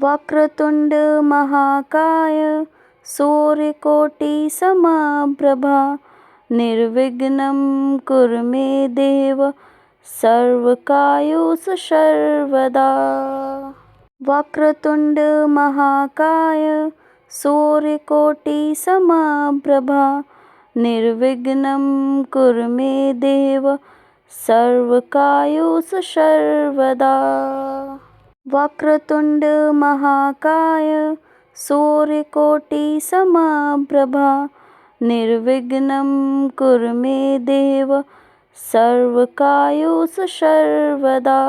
वक्रतुण्ड महाकाय सूर्यकोटि समप्रभा निर्विघ्नं कुरु मे देव सर्वकार्येषु सर्वदा। वक्रतुण्ड महाकाय सूर्यकोटि समप्रभा निर्विघ्नं कुरु मे देव सर्वकार्येषु सर्वदा। वक्रतुण्ड महाकाय सूर्यकोटि समप्रभा निर्विघ्नं कुरु मे देव सर्वकार्येषु सर्वदा।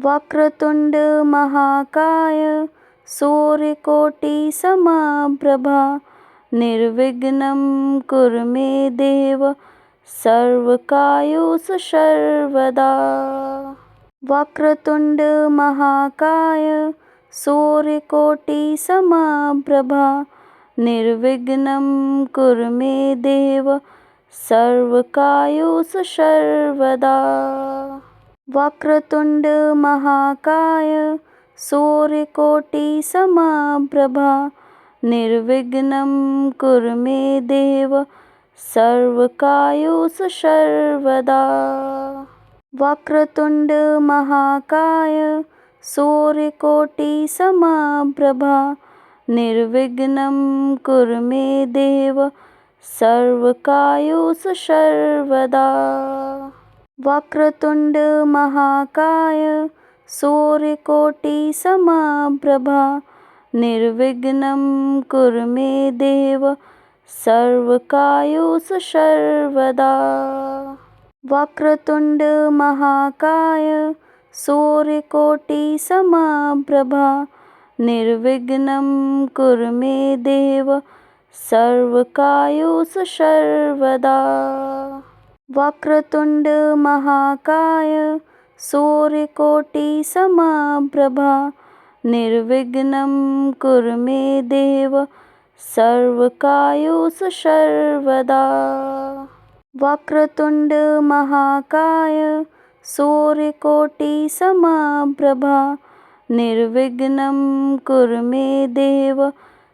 वक्रतुण्ड महाकाय सूर्यकोटि समप्रभा निर्विघ्नं कुरु मे देव सर्वकार्येषु सर्वदा। वक्रतुण्ड महाकाय सूर्यकोटि समप्रभा निर्विघ्नं कुरु मे देव सर्वकार्येषु सर्वदा। वक्रतुण्ड महाकाय सूर्यकोटि समप्रभा निर्विघ्नं कुरु मे देव सर्वकार्येषु सर्वदा। वक्रतुण्ड महाकाय सूर्यकोटि समप्रभा निर्विघ्नं कुरु मे देव सर्वकार्येषु सर्वदा। वक्रतुण्ड महाकाय सूर्यकोटि समप्रभा निर्विघ्नं कुरु मे देव सर्वकार्येषु सर्वदा। वक्रतुण्ड महाकाय सूर्यकोटि समप्रभा निर्विघ्नं कुरु मे देव सर्वकार्येषु सर्वदा। वक्रतुण्ड महाकाय सूर्यकोटि समप्रभा निर्विघ्नं कुरु मे देव सर्वकार्येषु सर्वदा। वक्रतुण्ड महाकाय सूर्यकोटि समप्रभा निर्विघ्नं कुरु मे देव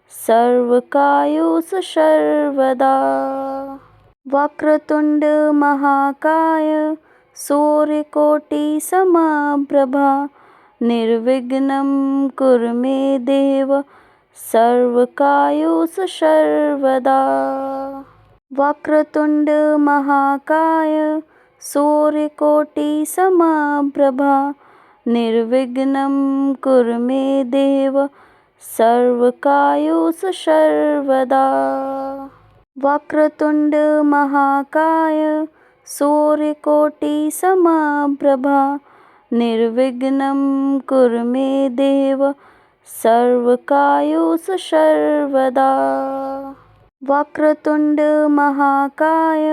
सर्वकार्येषु सर्वदा। वक्रतुण्ड महाकाय सूर्यकोटि समप्रभा निर्विघ्नं कुरु मे देव सर्वकार्येषु सर्वदा। वक्रतुण्ड महाकाय सूर्यकोटि समप्रभा निर्विघ्नं कुरु मे देव सर्वकार्येषु सर्वदा। वक्रतुण्ड महाकाय सूर्यकोटि समप्रभा निर्विघ्नं कुरु मे देव सर्वकार्येषु सर्वदा। वक्रतुण्ड महाकाय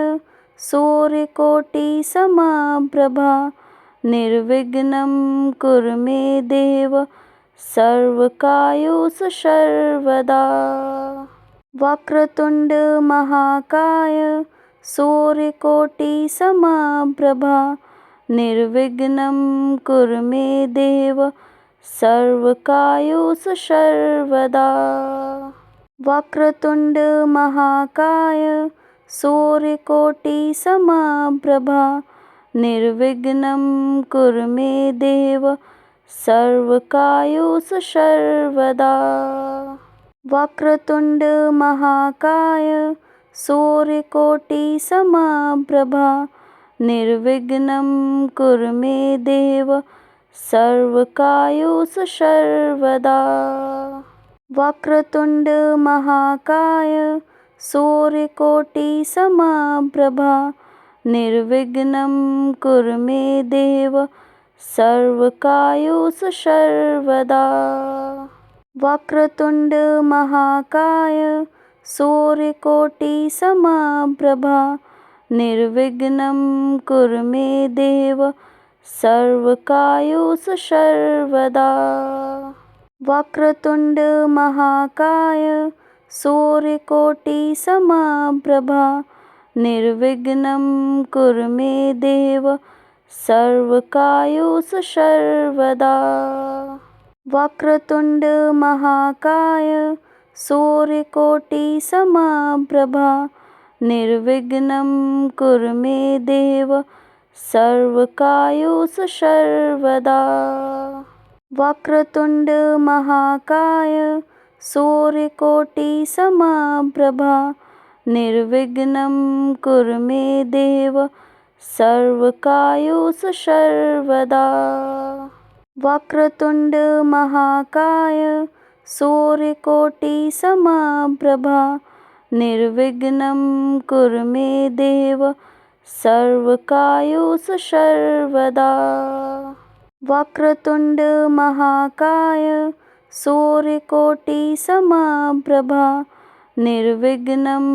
सूर्यकोटि समप्रभा निर्विघ्नं कुरु मे देव सर्वकार्येषु सर्वदा। वक्रतुण्ड महाकाय सूर्यकोटि समप्रभा निर्विघ्नं कुरु मे देव सर्वकार्येषु सर्वदा। वक्रतुण्ड महाकाय सूर्यकोटि समप्रभा निर्विघ्नं कुरु मे देव सर्वकार्येषु सर्वदा। वक्रतुण्ड महाकाय सूर्यकोटि समप्रभा निर्विघ्नं कुरु मे देव सर्वकार्येषु सर्वदा। वक्रतुण्ड महाकाय सूर्यकोटि समप्रभा निर्विघ्नं कुरु मे देव सर्वकार्येषु सर्वदा। वक्रतुण्ड महाकाय सूर्यकोटि समप्रभा निर्विघ्नं कुरु मे देव सर्वकार्येषु सर्वदा। वक्रतुण्ड महाकाय सूर्यकोटि समप्रभा निर्विघ्नं कुरु मे देव सर्वकार्येषु सर्वदा। वक्रतुण्ड महाकाय सूर्यकोटि समप्रभा निर्विघ्नं कुरु मे देव सर्वकार्येषु सर्वदा। वक्रतुण्ड महाकाय सूर्यकोटि समप्रभा निर्विघ्नं कुरु मे देव सर्वकार्येषु सर्वदा। वक्रतुण्ड महाकाय सूर्यकोटि समप्रभा निर्विघ्नं कुरु मे देव सर्वकार्येषु सर्वदा। वक्रतुण्ड महाकाय सूर्यकोटि समप्रभा निर्विघ्नं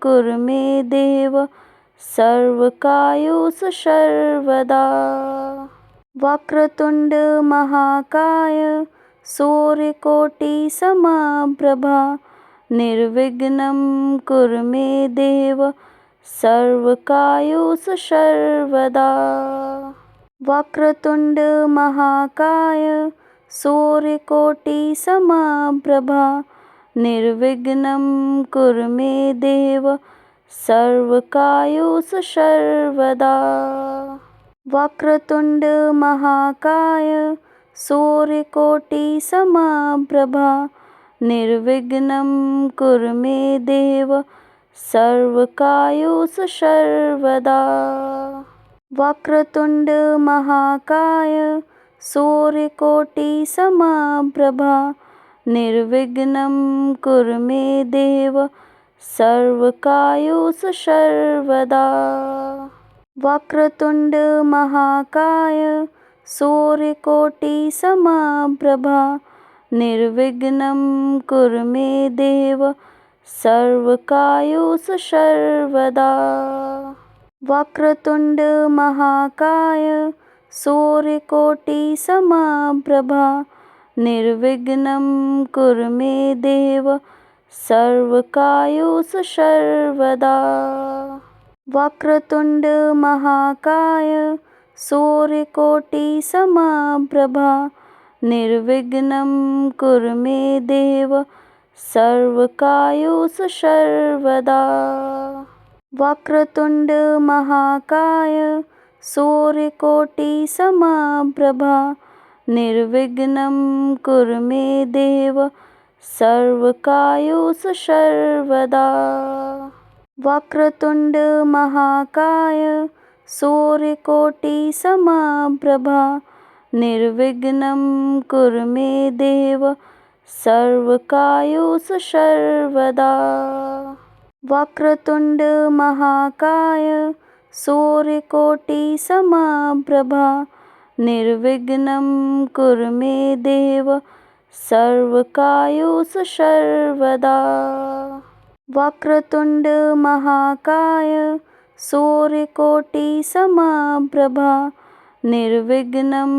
कुरु मे देव सर्वकार्येषु सर्वदा। वक्रतुण्ड महाकाय सूर्यकोटि समप्रभा निर्विघ्नं कुरु मे देव सर्वकार्येषु सर्वदा। वक्रतुण्ड महाकाय सूर्यकोटि समप्रभा निर्विघ्नं कुरु मे देव सर्वकार्येषु सर्वदा। वक्रतुण्ड महाकाय सूर्यकोटि समप्रभा निर्विघ्नं कुरु मे देव सर्वकार्येषु सर्वदा। वक्रतुण्ड महाकाय सूर्यकोटि समप्रभा निर्विघ्नं कुरु मे देव सर्वकार्येषु सर्वदा। वक्रतुण्ड महाकाय सूर्यकोटि समप्रभा निर्विघ्नं कुरु मे देव सर्वकार्येषु सर्वदा। वक्रतुण्ड महाकाय सूर्यकोटि समप्रभा निर्विघ्नं कुरु मे देव सर्वकार्येषु सर्वदा। वक्रतुण्ड महाकाय सूर्यकोटि समप्रभा निर्विघ्नं कुरु मे देव सर्वकार्येषु सर्वदा। वक्रतुण्ड महाकाय सूर्यकोटि समप्रभा निर्विघ्नं कुरु मे देव सर्वकार्येषु सर्वदा। वक्रतुण्ड महाकाय सूर्यकोटि समप्रभा निर्विघ्नं कुरु मे देव सर्वकार्येषु सर्वदा। वक्रतुण्ड महाकाय सूर्यकोटि समप्रभा निर्विघ्नं कुरु मे देव सर्वकार्येषु सर्वदा। वक्रतुण्ड महाकाय सूर्यकोटि समप्रभा निर्विघ्नं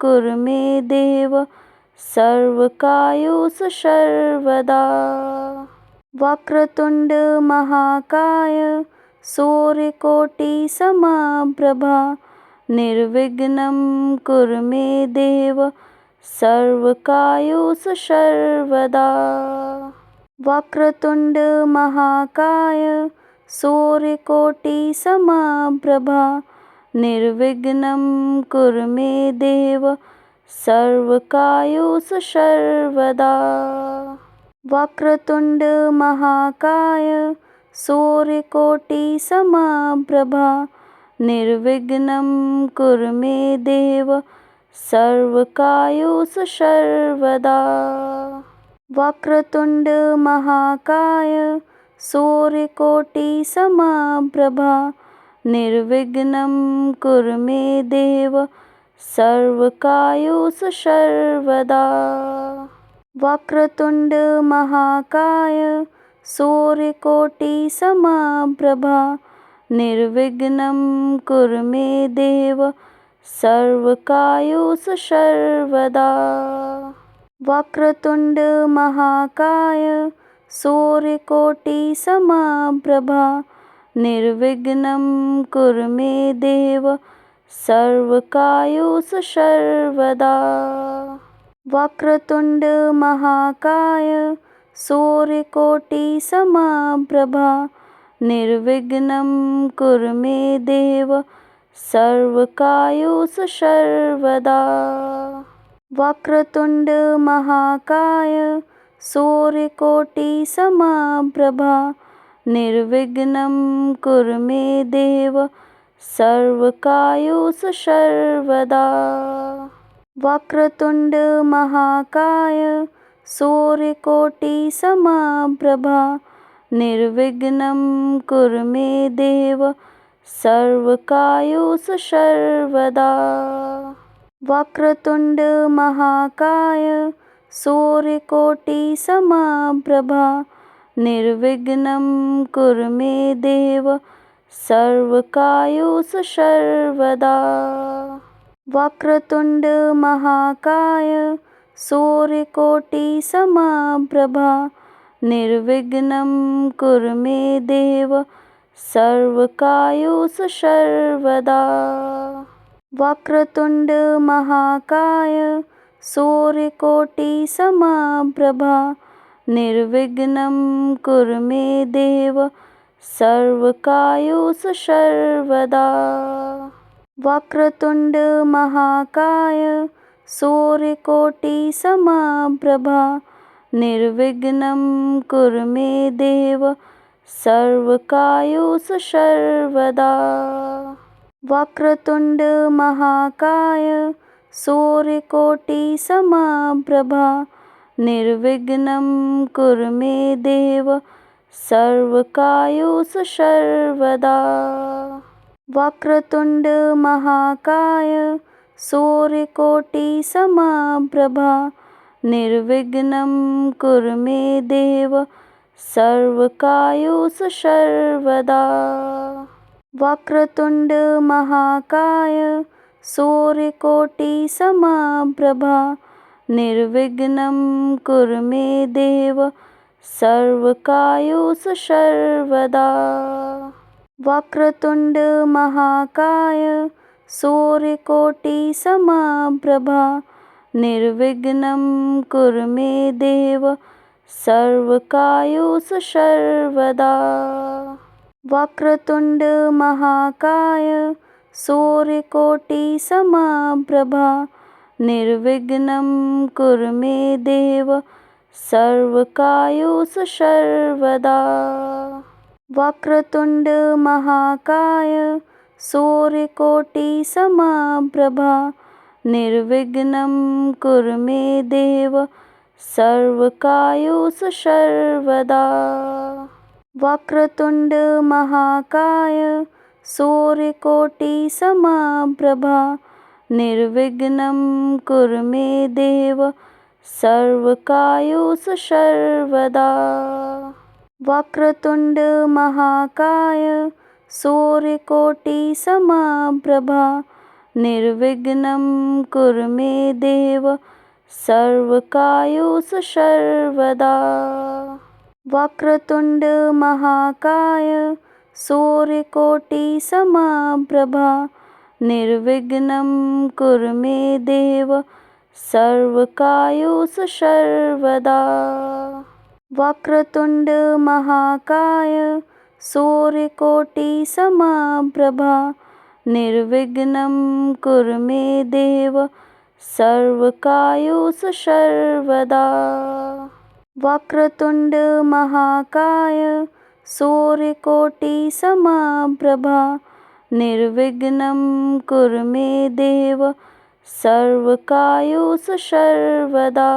कुरु मे देव सर्वकार्येषु सर्वदा। वक्रतुण्ड महाकाय सूर्यकोटि समप्रभा निर्विघ्नं कुरु मे देव सर्वकार्येषु सर्वदा। वक्रतुण्ड महाकाय सूर्यकोटि समप्रभा निर्विघ्नं कुरु मे देव सर्वकार्येषु सर्वदा। वक्रतुण्ड महाकाय सूर्यकोटि समप्रभा निर्विघ्नं कुरु मे देव सर्वकार्येषु सर्वदा। वक्रतुण्ड महाकाय सूर्यकोटि समप्रभा निर्विघ्नं कुरु मे देव सर्वकार्येषु सर्वदा। वक्रतुण्ड महाकाय सूर्यकोटि समप्रभा निर्विघ्नं कुरु मे देव सर्वकार्येषु सर्वदा। वक्रतुण्ड महाकाय सूर्यकोटि समप्रभा निर्विघ्नं कुरु मे देव सर्वकार्येषु सर्वदा। वक्रतुण्ड महाकाय सूर्यकोटि समप्रभा निर्विघ्नं कुरु मे देव सर्वकार्येषु सर्वदा। वक्रतुण्ड महाकाय सूर्यकोटि समप्रभा निर्विघ्नं कुरु मे देव सर्वकार्येषु सर्वदा। वक्रतुण्ड महाकाय सूर्यकोटि समप्रभा निर्विघ्नं कुरु मे देव सर्वकार्येषु सर्वदा। वक्रतुण्ड महाकाय सूर्यकोटि समप्रभा निर्विघ्नं कुरु मे देव सर्वकार्येषु सर्वदा। वक्रतुण्ड महाकाय सूर्यकोटि समप्रभा निर्विघ्नं कुरु मे देव सर्वकार्येषु सर्वदा। वक्रतुण्ड महाकाय सूर्यकोटि समप्रभा निर्विघ्नं कुरु मे देव सर्वकार्येषु सर्वदा। वक्रतुण्ड महाकाय सूर्यकोटि समप्रभा निर्विघ्नं कुरु मे देव सर्वकार्येषु सर्वदा। वक्रतुण्ड महाकाय सूर्यकोटि समप्रभा निर्विघ्नं कुरु मे देव सर्वकार्येषु सर्वदा। वक्रतुण्ड महाकाय सूर्यकोटि समप्रभा निर्विघ्नं कुरु मे देव सर्वकार्येषु सर्वदा। वक्रतुण्ड महाकाय सूर्यकोटि समप्रभा निर्विघ्नं कुरु मे देव सर्वकार्येषु सर्वदा। वक्रतुण्ड महाकाय सूर्यकोटि समप्रभा निर्विघ्नं कुरु मे देव सर्वकार्येषु सर्वदा। वक्रतुण्ड महाकाय सूर्यकोटि समप्रभा निर्विघ्नं कुरु मे देव सर्वकार्येषु सर्वदा। वक्रतुण्ड महाकाय सूर्यकोटि समप्रभा निर्विघ्नं कुरु मे देव सर्वकार्येषु सर्वदा। वक्रतुण्ड महाकाय सूर्यकोटि समप्रभा निर्विघ्नं कुरु मे देव सर्वकार्येषु सर्वदा। वक्रतुण्ड महाकाय सूर्यकोटि समप्रभा निर्विघ्नं कुरु मे देव सर्वकार्येषु सर्वदा। वक्रतुण्ड महाकाय सूर्यकोटि समप्रभा निर्विघ्नं कुरु मे देव सर्वकार्येषु सर्वदा। वक्रतुण्ड महाकाय सूर्यकोटि समप्रभा निर्विघ्नं कुरु मे देव सर्वकार्येषु सर्वदा। वक्रतुण्ड महाकाय सूर्यकोटि समप्रभा निर्विघ्नं कुरु मे देव सर्वकार्येषु सर्वदा।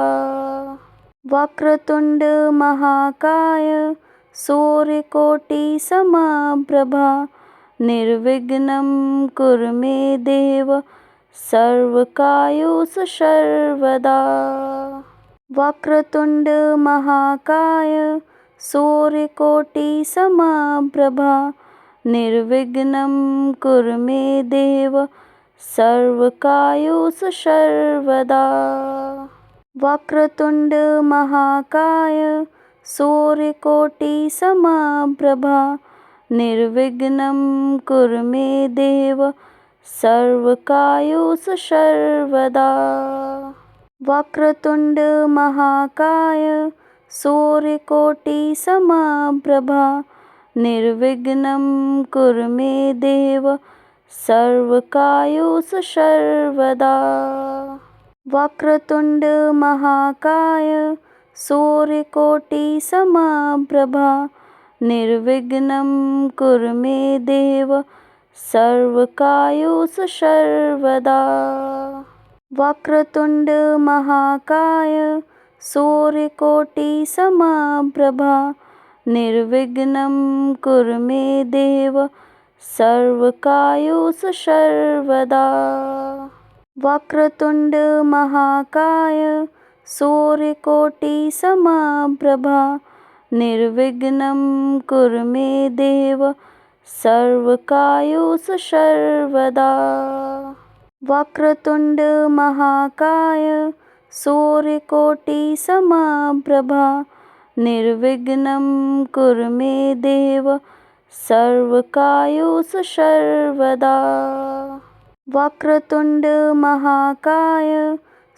वक्रतुण्ड महाकाय सूर्यकोटि समप्रभा निर्विघ्नं कुरु मे देव सर्वकार्येषु सर्वदा। वक्रतुण्ड महाकाय सूर्यकोटि समप्रभा निर्विघ्नं कुरु मे देव सर्वकार्येषु सर्वदा। वक्रतुण्ड महाकाय सूर्यकोटि समप्रभा निर्विघ्नं कुरु मे देव सर्वकार्येषु सर्वदा। वक्रतुण्ड महाकाय सूर्यकोटि समप्रभा निर्विघ्नं कुरु मे देव सर्वकार्येषु सर्वदा। वक्रतुण्ड महाकाय सूर्यकोटि समप्रभा निर्विघ्नं कुरु मे देव सर्वकार्येषु सर्वदा। वक्रतुण्ड महाकाय सूर्यकोटि समप्रभा निर्विघ्नं कुरु मे देव सर्वकार्येषु सर्वदा। वक्रतुण्ड महाकाय सूर्यकोटि समप्रभा निर्विघ्नं कुरु मे देव सर्वकार्येषु सर्वदा। वक्रतुण्ड महाकाय सूर्यकोटि समप्रभा निर्विघ्नं कुरु मे देव सर्वकार्येषु सर्वदा। वक्रतुण्ड महाकाय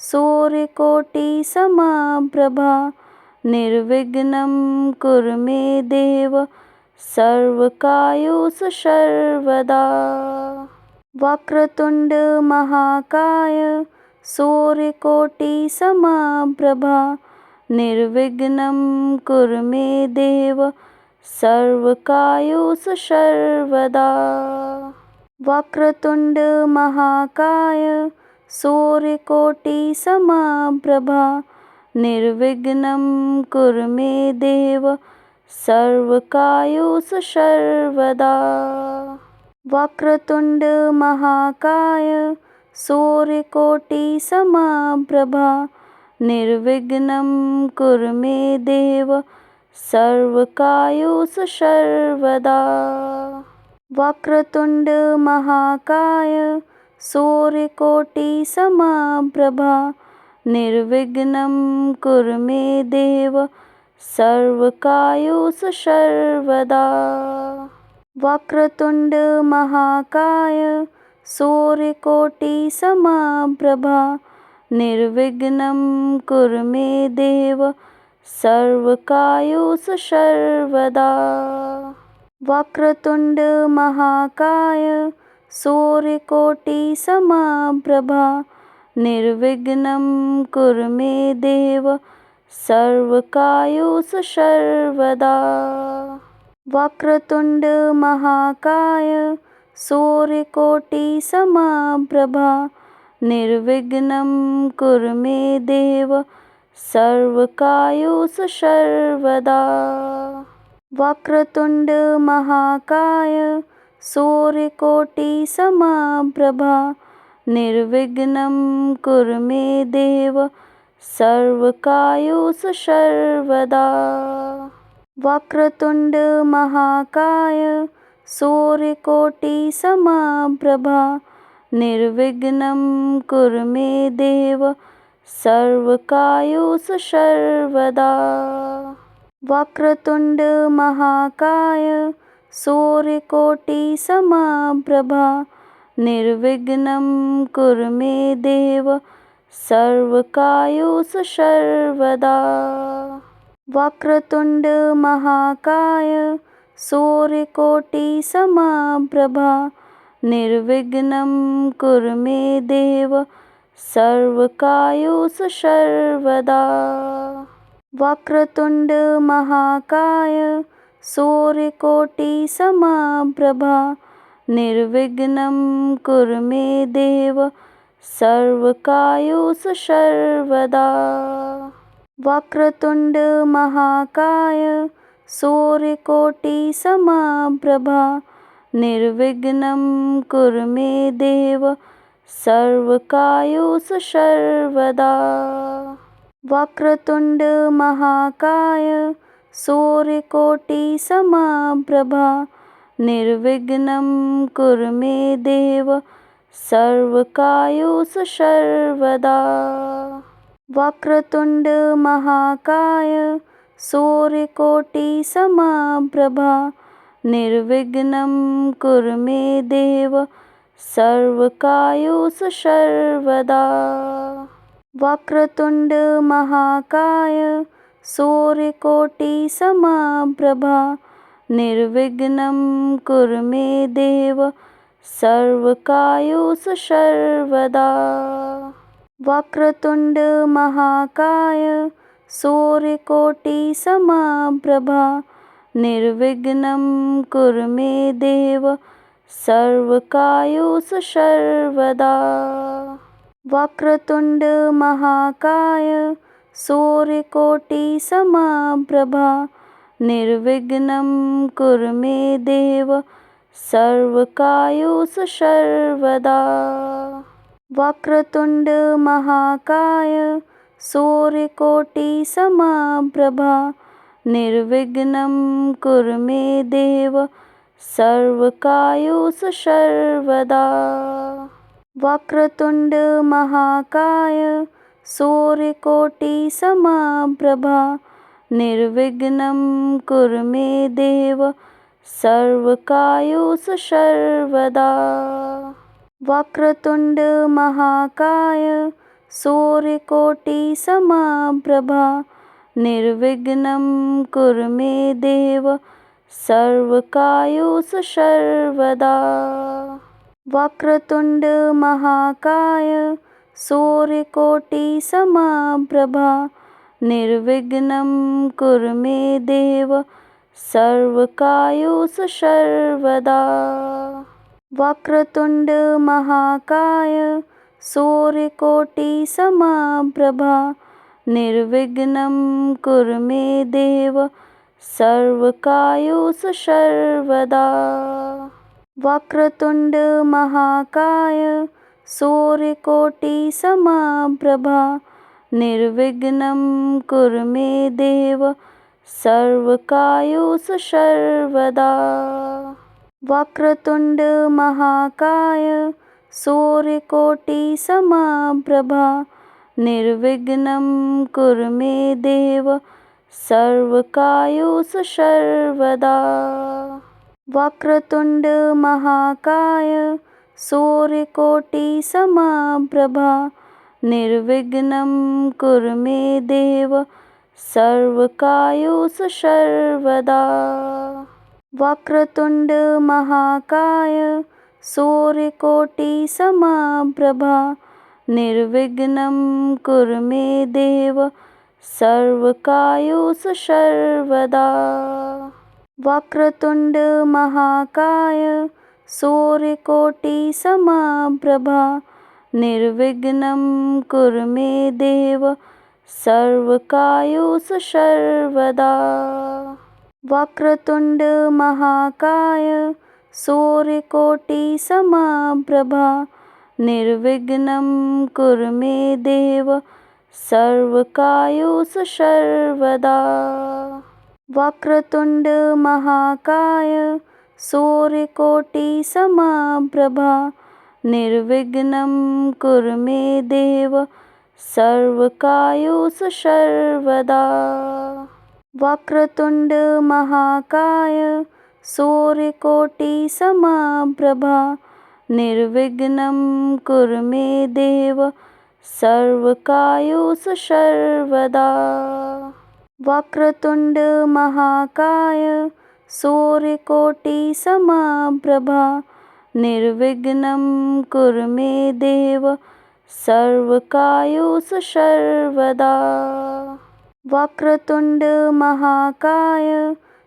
सूर्यकोटि समप्रभा निर्विघ्नं कुरु मे देव सर्वकार्येषु सर्वदा। वक्रतुण्ड महाकाय सूर्यकोटि समप्रभा निर्विघ्नं कुरु मे देव सर्वकार्येषु सर्वदा। वक्रतुण्ड महाकाय सूर्यकोटि समप्रभा निर्विघ्नं कुरु मे देव सर्वकार्येषु सर्वदा। वक्रतुण्ड महाकाय सूर्यकोटि समप्रभा निर्विघ्नं कुरु मे देव सर्वकार्येषु सर्वदा। वक्रतुण्ड महाकाय सूर्यकोटि समप्रभा निर्विघ्नं कुरु मे देव सर्वकार्येषु सर्वदा। वक्रतुण्ड महाकाय सूर्यकोटि समप्रभा निर्विघ्नं कुरु मे देव सर्वकार्येषु सर्वदा। वक्रतुण्ड महाकाय सूर्यकोटि समप्रभा निर्विघ्नं कुरु मे देव सर्वकार्येषु सर्वदा। वक्रतुण्ड महाकाय सूर्यकोटि समप्रभा निर्विघ्नं कुरु मे देव सर्वकार्येषु सर्वदा। वक्रतुण्ड महाकाय सूर्यकोटि समप्रभा निर्विघ्नं कुरु मे देव सर्वकार्येषु सर्वदा। वक्रतुण्ड महाकाय सूर्यकोटि समप्रभा निर्विघ्नं कुरु मे देव सर्वकार्येषु सर्वदा। वक्रतुण्ड महाकाय सूर्यकोटि समप्रभा निर्विघ्नं कुरु मे देव सर्वकार्येषु सर्वदा। वक्रतुण्ड महाकाय सूर्यकोटि समप्रभा निर्विघ्नं कुरु मे देव सर्वकार्येषु सर्वदा। वक्रतुण्ड महाकाय सूर्यकोटि समप्रभा निर्विघ्नं कुरु मे देव सर्वकार्येषु सर्वदा। वक्रतुण्ड महाकाय सूर्यकोटि समप्रभा निर्विघ्नं कुरु मे देव सर्वकार्येषु सर्वदा। वक्रतुण्ड महाकाय सूर्यकोटि समप्रभा निर्विघ्नं कुरु मे देव सर्वकार्येषु सर्वदा। वक्रतुण्ड महाकाय सूर्यकोटि समप्रभा निर्विघ्नं कुरु मे देव सर्वकार्येषु सर्वदा। वक्रतुण्ड महाकाय सूर्यकोटि समप्रभा निर्विघ्नं कुरु मे देव सर्वकार्येषु सर्वदा। वक्रतुण्ड महाकाय सूर्यकोटि समप्रभा निर्विघ्नं कुरु मे देव सर्वकार्येषु सर्वदा। वक्रतुण्ड महाकाय सूर्यकोटि समप्रभा निर्विघ्नं कुरु मे देव सर्वकार्येषु सर्वदा। वक्रतुण्ड महाकाय सूर्यकोटि समप्रभा निर्विघ्नं कुरु मे देव सर्वकार्येषु सर्वदा। वक्रतुण्ड महाकाय सूर्यकोटि समप्रभा निर्विघ्नं कुरु मे देव सर्वकार्येषु सर्वदा। वक्रतुण्ड महाकाय सूर्यकोटि समप्रभा निर्विघ्नं कुरु मे देव सर्वकार्येषु सर्वदा। वक्रतुण्ड महाकाय सूर्यकोटि समप्रभा निर्विघ्नं कुरु मे देव सर्वकार्येषु सर्वदा। वक्रतुण्ड महाकाय सूर्यकोटि समप्रभा निर्विघ्नं कुरु मे देव सर्वकार्येषु सर्वदा। वक्रतुण्ड महाकाय सूर्यकोटि समप्रभा निर्विघ्नं कुरु मे देव सर्वकार्येषु सर्वदा। वक्रतुण्ड महाकाय सूर्यकोटि समप्रभा निर्विघ्नं कुरु मे देव सर्वकार्येषु सर्वदा। वक्रतुण्ड महाकाय सूर्यकोटि समप्रभा निर्विघ्नं कुरु मे देव सर्वकार्येषु सर्वदा। वक्रतुण्ड महाकाय सूर्यकोटि समप्रभा निर्विघ्नं कुरु मे देव सर्वकार्येषु सर्वदा। वक्रतुण्ड महाकाय सूर्यकोटि समप्रभा निर्विघ्नं कुरु मे देव सर्वकार्येषु सर्वदा। वक्रतुण्ड महाकाय सूर्यकोटि समप्रभा निर्विघ्नं कुरु मे देव सर्वकार्येषु सर्वदा। वक्रतुण्ड महाकाय सूर्यकोटि समप्रभा निर्विघ्नं कुरु मे देव सर्वकार्येषु सर्वदा। वक्रतुण्ड महाकाय सूर्यकोटि समप्रभा निर्विघ्नं कुरु मे देव सर्वकार्येषु सर्वदा। वक्रतुण्ड महाकाय सूर्यकोटि समप्रभा निर्विघ्नं कुरु मे देव सर्वकार्येषु सर्वदा। वक्रतुण्ड महाकाय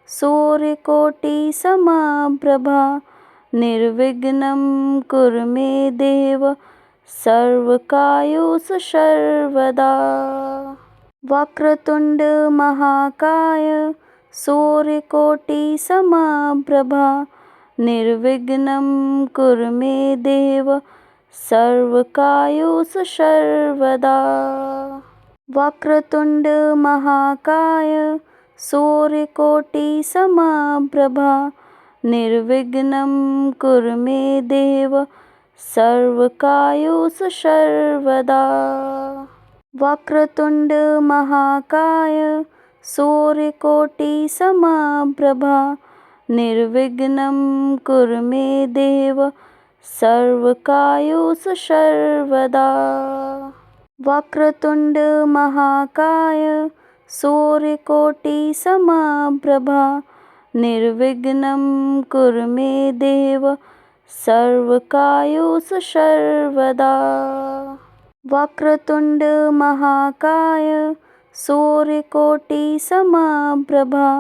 सूर्यकोटि समप्रभा निर्विघ्नं कुरु मे देव सर्वकार्येषु सर्वदा। वक्रतुण्ड महाकाय सूर्यकोटि समप्रभा निर्विघ्नं कुरु मे देव सर्वकार्येषु सर्वदा। वक्रतुण्ड महाकाय सूर्यकोटि समप्रभा निर्विघ्नं कुरु मे देव सर्वकार्येषु सर्वदा। वक्रतुण्ड महाकाय सूर्यकोटि समप्रभा निर्विघ्नं कुरु मे देव सर्वकार्येषु सर्वदा। वक्रतुण्ड महाकाय सूर्यकोटि समप्रभा निर्विघ्नं कुरु मे देव सर्वकार्येषु सर्वदा। वक्रतुण्ड महाकाय सूर्यकोटि समप्रभा